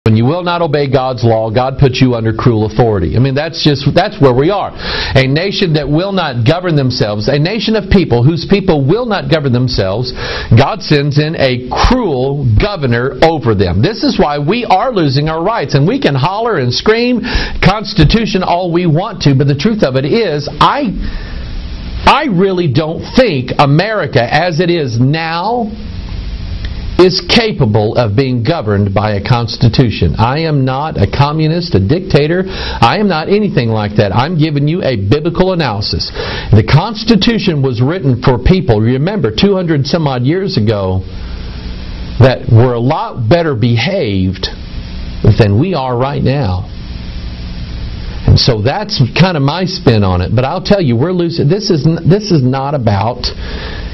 When you will not obey God's law, God puts you under cruel authority. I mean, that's where we are. A nation that will not govern themselves, a nation of people whose people will not govern themselves, God sends in a cruel governor over them. This is why we are losing our rights. And we can holler and scream Constitution all we want to, but the truth of it is, I really don't think America as it is now is capable of being governed by a constitution. I am not a communist, a dictator. I am not anything like that. I'm giving you a biblical analysis. The Constitution was written for people, remember, 200 some odd years ago, that were a lot better behaved than we are right now. And so that's kind of my spin on it. But I'll tell you, we're losing. This is not about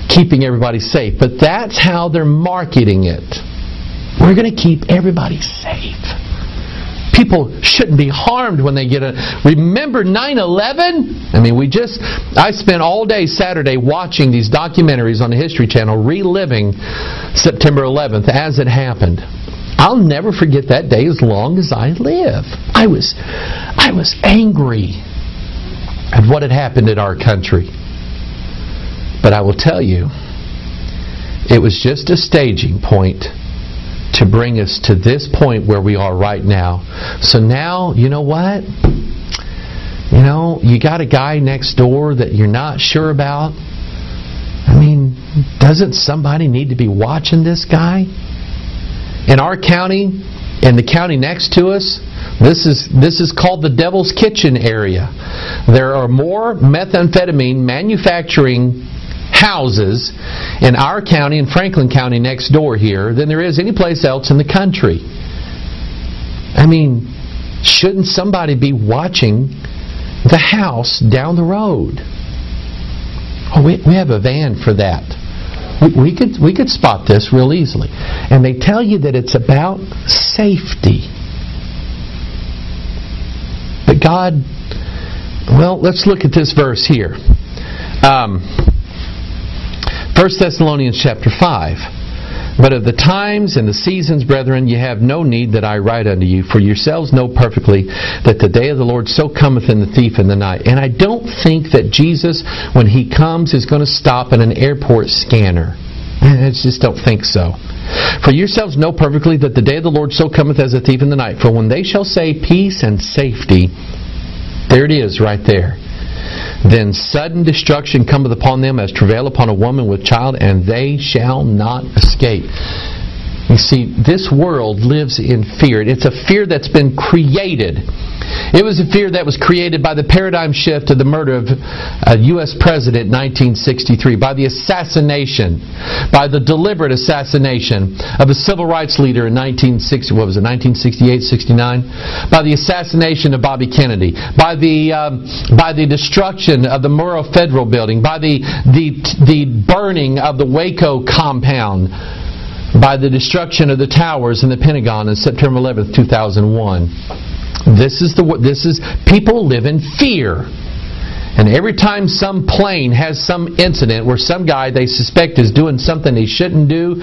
keeping everybody safe, but that's how they're marketing it. We're going to keep everybody safe. People shouldn't be harmed when they get Remember 9/11? I mean, I spent all day Saturday watching these documentaries on the History Channel, reliving September 11th as it happened. I'll never forget that day as long as I live. I was angry at what had happened in our country. But I will tell you, it was just a staging point to bring us to this point where we are right now. So now, you know what? You got a guy next door that you're not sure about. I mean, doesn't somebody need to be watching this guy? In our county, in the county next to us, this is called the Devil's Kitchen area. There are more methamphetamine manufacturing houses in our county, in Franklin County next door here, than there is any place else in the country. I mean, shouldn't somebody be watching the house down the road? Oh, we have a van for that. We could spot this real easily. And they tell you that it's about safety. But God, well, let's look at this verse here. 1 Thessalonians chapter 5. But of the times and the seasons, brethren, ye have no need that I write unto you, for yourselves know perfectly that the day of the Lord so cometh in the thief in the night. And I don't think that Jesus, when He comes, is going to stop at an airport scanner. I just don't think so. For yourselves know perfectly that the day of the Lord so cometh as a thief in the night. For when they shall say peace and safety, there it is right there. Then sudden destruction cometh upon them as travail upon a woman with child, and they shall not escape. You see, this world lives in fear. It's a fear that's been created. It was a fear that was created by the paradigm shift of the murder of a U.S. president in 1963, by the assassination, by the deliberate assassination of a civil rights leader in 1968, 69, by the assassination of Bobby Kennedy, by the destruction of the Murrah Federal Building, by the burning of the Waco compound, by the destruction of the towers in the Pentagon on September 11th, 2001. This is people live in fear. And every time some plane has some incident where some guy they suspect is doing something he shouldn't do,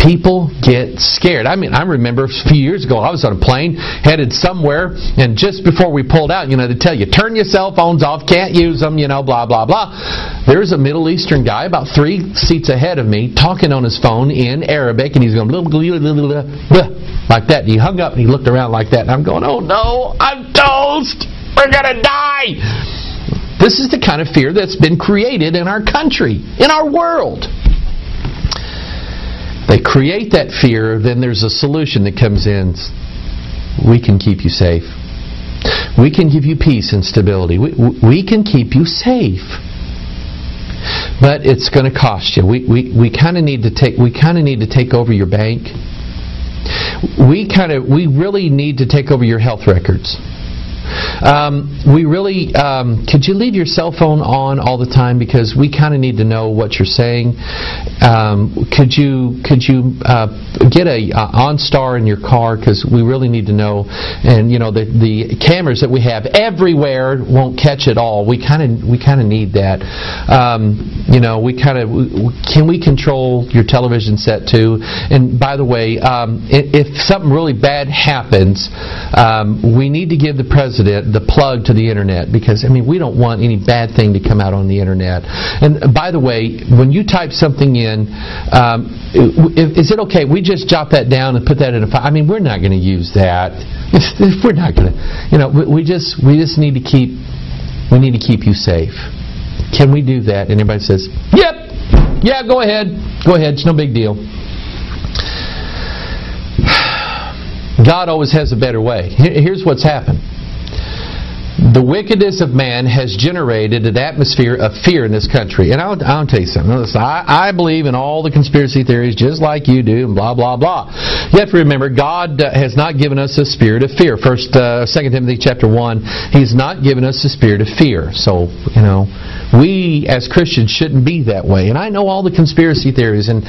people get scared. I mean, I remember a few years ago, I was on a plane headed somewhere, and just before we pulled out, they tell you, turn your cell phones off, can't use them, blah, blah, blah. There's a Middle Eastern guy about 3 seats ahead of me talking on his phone in Arabic, and he's going like that. And he hung up and he looked around like that, and I'm going, oh no, I'm toast! We're going to die! This is the kind of fear that's been created in our country, in our world. They create that fear, then there's a solution that comes in. We can keep you safe. We can give you peace and stability. We can keep you safe. But it's going to cost you. We kind of need to take over your bank. We really need to take over your health records. We really, could you leave your cell phone on all the time, because we kind of need to know what you're saying. Could you get a OnStar in your car, because we really need to know. And the cameras that we have everywhere won't catch it all. We kind of need that. Can we control your television set too? And by the way, if something really bad happens, we need to give the president the plug to the internet, because we don't want any bad thing to come out on the internet. And by the way, when you type something in, is it okay we just jot that down and put that in a file? We're not going to use that. We're not going to. We just need to keep you safe. Can we do that? And everybody says, yep. Yeah, go ahead. It's no big deal. God always has a better way. Here's what's happened. The wickedness of man has generated an atmosphere of fear in this country. And I'll tell you something. Listen, I believe in all the conspiracy theories just like you do, and blah, blah, blah. You have to remember, God has not given us a spirit of fear. 2 Timothy chapter 1, He's not given us a spirit of fear. So, we as Christians shouldn't be that way. And I know all the conspiracy theories and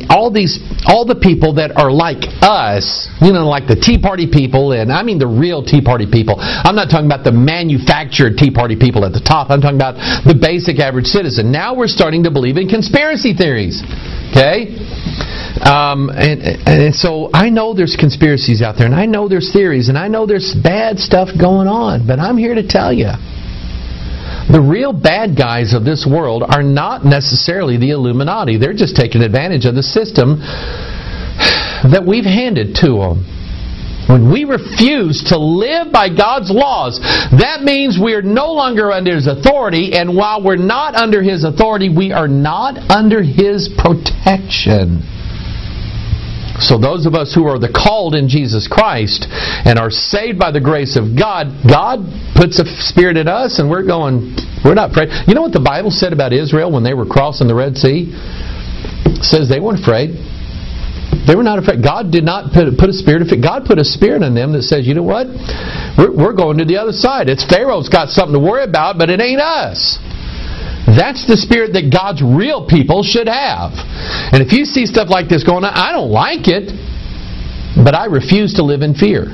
all the people that are like us, like the Tea Party people, and I mean the real Tea Party people. I'm not talking about the manufactured Tea Party people at the top. I'm talking about the basic average citizen. Now we're starting to believe in conspiracy theories. Okay? And so I know there's conspiracies out there, and I know there's theories, and I know there's bad stuff going on, but I'm here to tell you, the real bad guys of this world are not necessarily the Illuminati. They're just taking advantage of the system that we've handed to them. When we refuse to live by God's laws, that means we are no longer under His authority, and while we're not under His authority, we are not under His protection. So those of us who are the called in Jesus Christ and are saved by the grace of God, God puts a spirit in us, and we're not afraid. You know what the Bible said about Israel when they were crossing the Red Sea? It says they weren't afraid. They were not afraid. God did not put a spirit of fear. God put a spirit in them that says, you know what? We're going to the other side. It's Pharaoh's got something to worry about, but it ain't us. That's the spirit that God's real people should have. And if you see stuff like this going on, I don't like it, but I refuse to live in fear.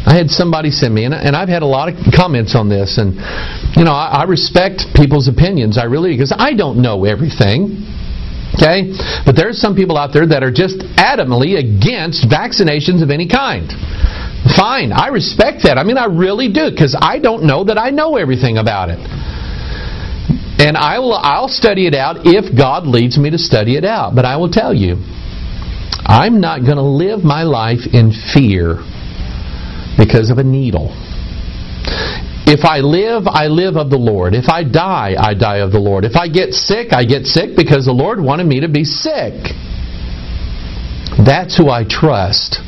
I had somebody send me, and I've had a lot of comments on this, and I respect people's opinions. I really, because I don't know everything. Okay? But there's some people out there that are just adamantly against vaccinations of any kind. Fine, I respect that. I really do, because I don't know that I know everything about it. And I'll study it out if God leads me to study it out. But I will tell you, I'm not going to live my life in fear because of a needle. If I live of the Lord. If I die of the Lord. If I get sick because the Lord wanted me to be sick. That's who I trust.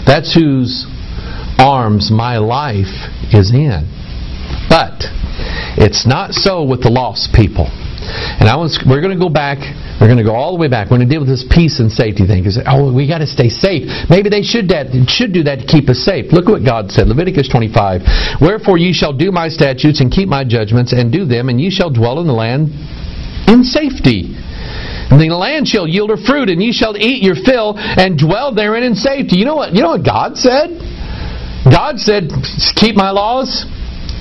That's whose arms my life is in. But it's not so with the lost people. And we're going to go back. We're going to go all the way back. We're going to deal with this peace and safety thing. Because we got to stay safe. Maybe they should do that to keep us safe. Look what God said. Leviticus 25. Wherefore ye shall do my statutes and keep my judgments and do them, and ye shall dwell in the land in safety. And the land shall yield her fruit, and ye shall eat your fill and dwell therein in safety. You know what God said? God said, keep my laws,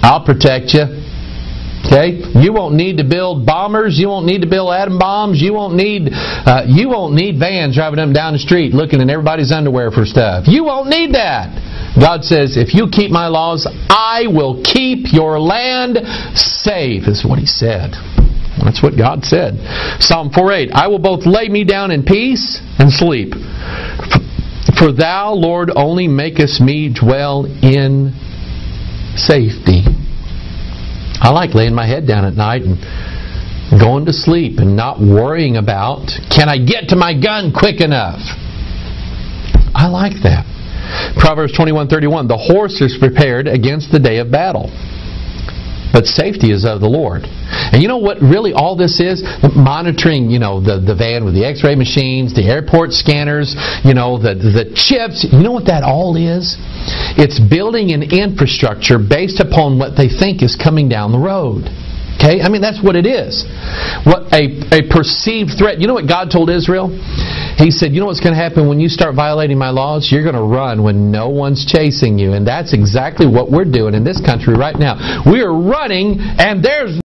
I'll protect you. Okay? You won't need to build bombers. You won't need to build atom bombs. You won't need vans driving up and down the street looking in everybody's underwear for stuff. You won't need that. God says, if you keep my laws, I will keep your land safe, is what He said. That's what God said. Psalm 4:8, I will both lay me down in peace and sleep. For thou, Lord, only makest me dwell in safety. I like laying my head down at night and going to sleep and not worrying about, can I get to my gun quick enough? I like that. Proverbs 21:31, the horse is prepared against the day of battle. but safety is of the Lord. And you know what really all this is? Monitoring, the van with the x-ray machines, the airport scanners, the chips. You know what that all is? It's building an infrastructure based upon what they think is coming down the road. Okay? I mean, that's what it is. What a perceived threat. You know what God told Israel? He said, you know what's going to happen when you start violating my laws? You're going to run when no one's chasing you. And that's exactly what we're doing in this country right now. We are running, and there's